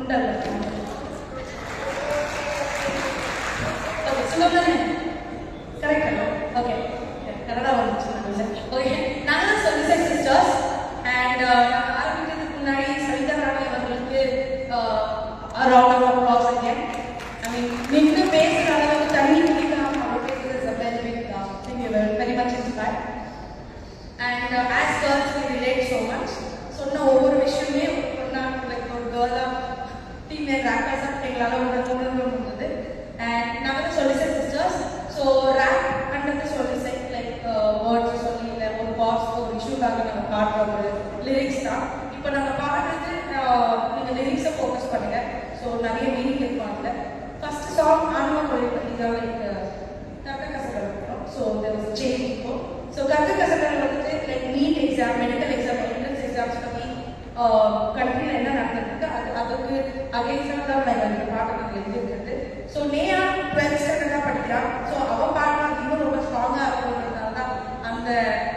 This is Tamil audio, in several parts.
உண்டல்ல ஓகே சொல்லுங்க கரெக்ட் ஓகே கரெக்டா வந்துச்சு ஓகே நாங்க சொல்லிசை சிஸ்டர்ஸ் அண்ட் ஆரம்பிக்கிறதுக்கு முன்னாடி சவிதா ராணி அவர்களுக்கு round of applause again I mean நின்று பேசுற அளவுக்கு தண்ணி குடிக்காம அவர் பேசுறது is a very big thing we were very much inspired and as girls we relate so much சொன்ன ஒவ்வொரு விஷயமே லைக் ஒரு கேர்ளா ஃபீமேல் ரேப்பர்ஸா எங்களால் உணர முடிஞ்சது அண்ட் நாங்கள் சொல்லிசை சிஸ்டர்ஸ் ஸோ ரேப் அண்டது சொல்லிசை லைக் வேர்ட்ஸ் சொல்லி இல்லை ஒரு பாஸ் ஒரு இஷ்யூக்காக நாங்கள் பாடுற ஒரு லிரிக்ஸ் தான் இப்போ நாங்கள் பாடுறது நீங்கள் லிரிக்ஸை ஃபோக்கஸ் பண்ணுங்க ஸோ நிறைய மீனிங் இருக்கும் அதில் ஃபர்ஸ்ட் சாங் ஆன்மா மொழி பற்றி தான் லைக் கற்க கசகரம் இருக்கும் ஸோ தெர் வாஸ் சேஞ்ச் இருக்கும் ஸோ கற்க கசகரம் வந்துட்டு like NEET exam medical exam entrance exams பற்றி கண்ட்ரியில் என்ன நடந்திருக்கு அதுக்கு அகேன்ஸ்டாக தான் நாங்கள் இந்த பாட்டு நாங்கள் எழுதியிருக்கிறது ஸோ நேயா 12th ஸ்டாண்டர்ட் தான் படிக்கிறான் ஸோ அவள் பாடுனா இன்னும் ரொம்ப ஸ்ட்ராங்காக இருக்குங்கிறதுனால தான் அந்த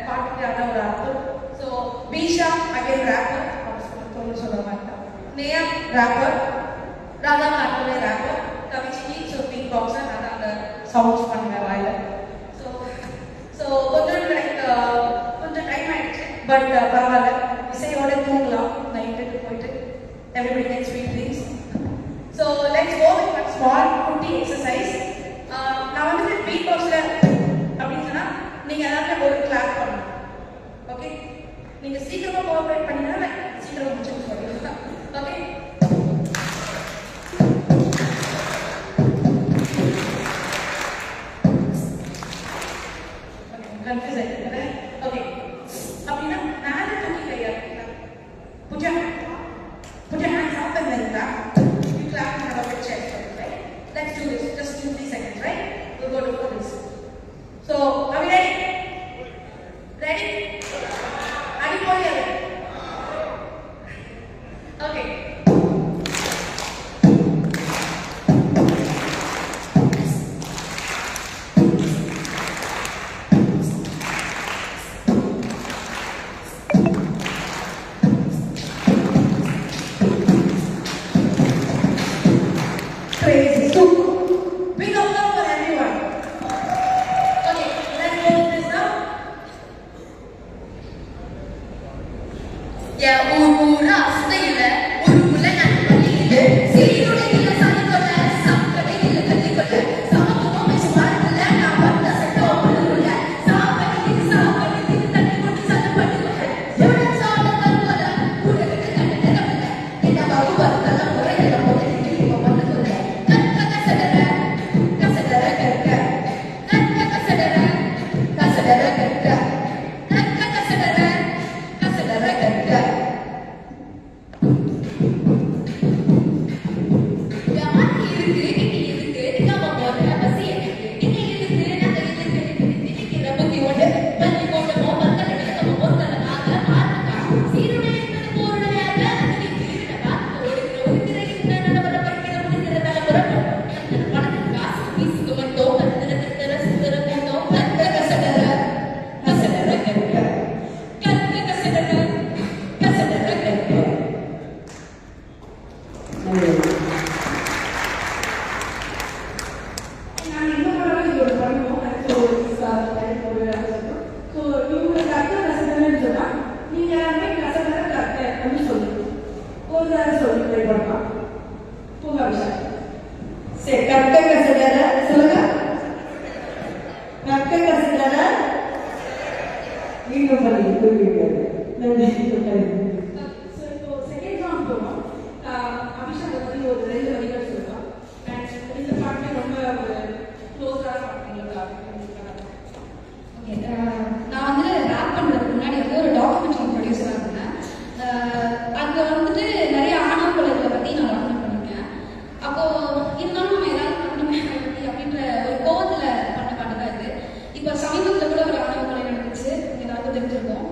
பாட்டுக்கான ஒரு அர்த்தம் ஸோ பீஷா அகைன் ரேப்பர் அவர் சொல்ல மாட்டான் நேயா ரேப்பர் ராதா காட்டுவே ரேப்பர் கவிச்சிக்கு ஸோ பீட் பாக்ஸர் நான் அந்த சவுண்ட்ஸ் பண்ணுவேன் வாயில ஸோ கொஞ்சம் லைக் கொஞ்சம் டைம் ஆயிடுச்சு பட் பரவாயில்ல இசையோட தூங்கலாம் நைட்டுக்கு போயிட்டு everybody can sweet dreams so let's go with one small குட்டி exercise நான் வந்து பீட் பாக்ஸ்ல அப்படின்னு சொன்னா நீங்க எல்லாரும் ஒரு கிளாப் பண்ணணும் ஓகே நீங்க சீக்கிரமா கோஆபரேட் பண்ணீங்கன்னா சீக்கிரமா முடிச்சு சொல்லுங்க ஓகே கன்ஃபியூஸ் ஆயிடுச்சு ஓகே அப்படின்னா மேலே தூக்கி கையா put your hands up and then down. You clap and have a good chest, right? Let's do this. Just 2-3 seconds, right? We'll go to this. So, are we ready? Ready? Are you going here? Okay. Crazy. So, big applause for everyone. Okay, let's go with this now. Yeah, ura style. Urukula nanu palliyile. Seerude illa sanikolla, sakkade illa kallikolla. Samakku mesu paarukalla, na patta setto pallula. Saapadi thanni kotti sanna paddukolla. Evada saala kalkolla, udakata kannada ramalla. Enna babu vartala porayala podali ipo pannakolla. நான் வந்து ரேப் பண்றதுக்கு முன்னாடி வந்து ஒரு டாக்குமெண்ட்ரி ப்ரொடியூசரா இருந்தேன். அங்க வந்துட்டு நிறைய ஆணவ கொலைகளை பத்தி நான் டாக்குமெண்ட் பண்ணிருக்கேன். அப்போ இருந்தாலும் நம்ம ஏதாவது பண்ணணுமே அப்படின்ற ஒரு கோவத்துல பண்ண பாட்டு தான் இது. இப்போ சமீபத்தில் கூட ஒரு ஆணவ கொலை நடந்துச்சு, எல்லாருக்கும் தெரிஞ்சிருக்கும்.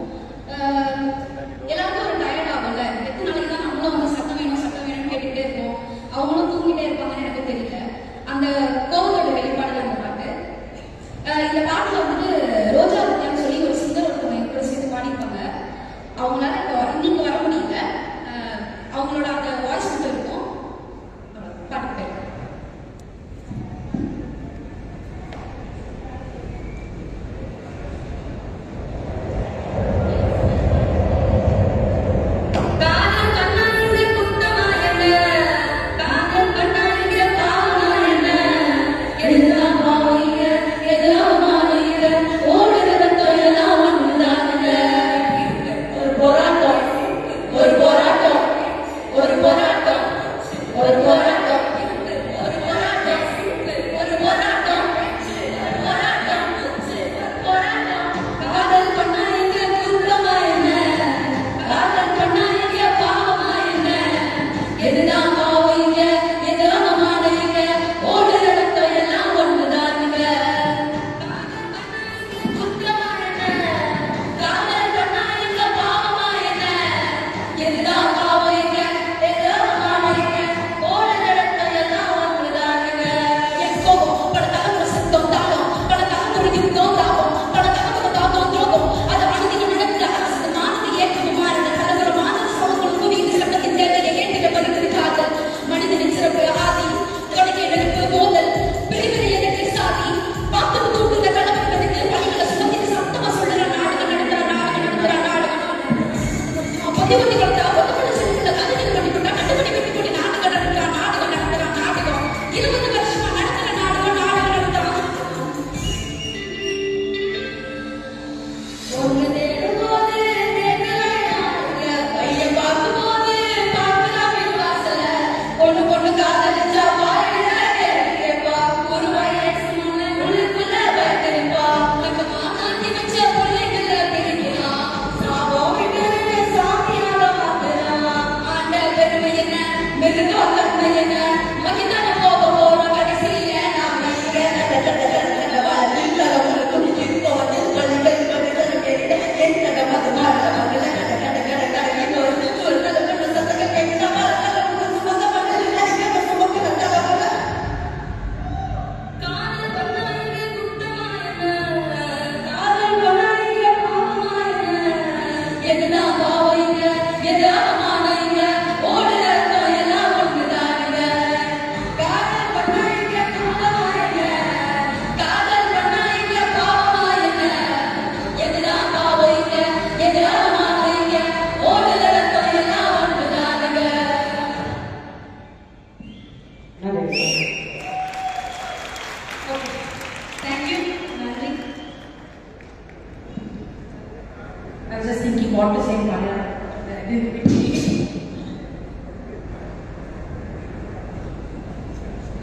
I was just thinking what to say in Malayalam.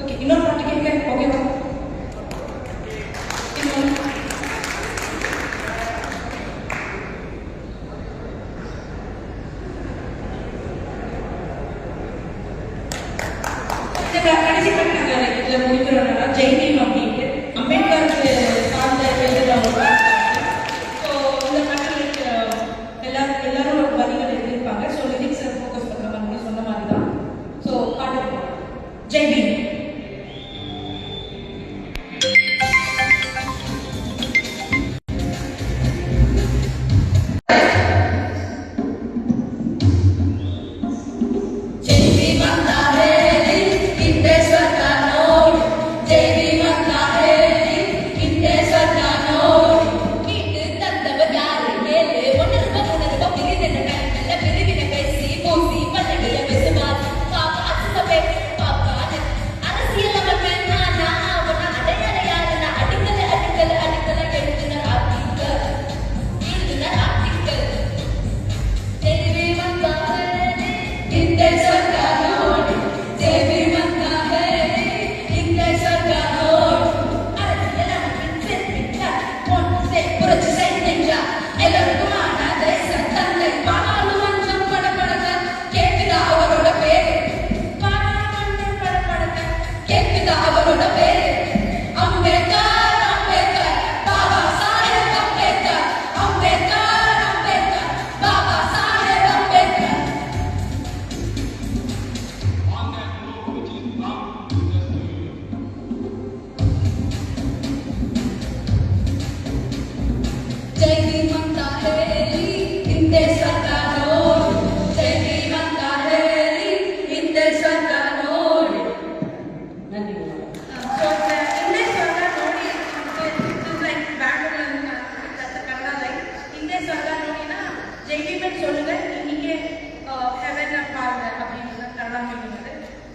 Okay, இன்னொரு பாட்டு கேட்க ஓகேவா? கடைசி பாட்டு நாங்கள் இதில் முடிக்கிறோம்னா ஜெய்பீம் அப்படின்ட்டு அம்பேத்கருக்கு சார்ந்த எழுதுறவங்க. ஸோ இந்த பாட்டில் எல்லாரும் வரிகள் எழுதியிருப்பாங்க. ஸோ லிரிக்ஸை ஃபோக்கஸ் பண்ணுற மாதிரி சொன்ன மாதிரி தான். ஸோ பாட்டு ஜெய்பீம்.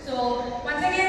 So once again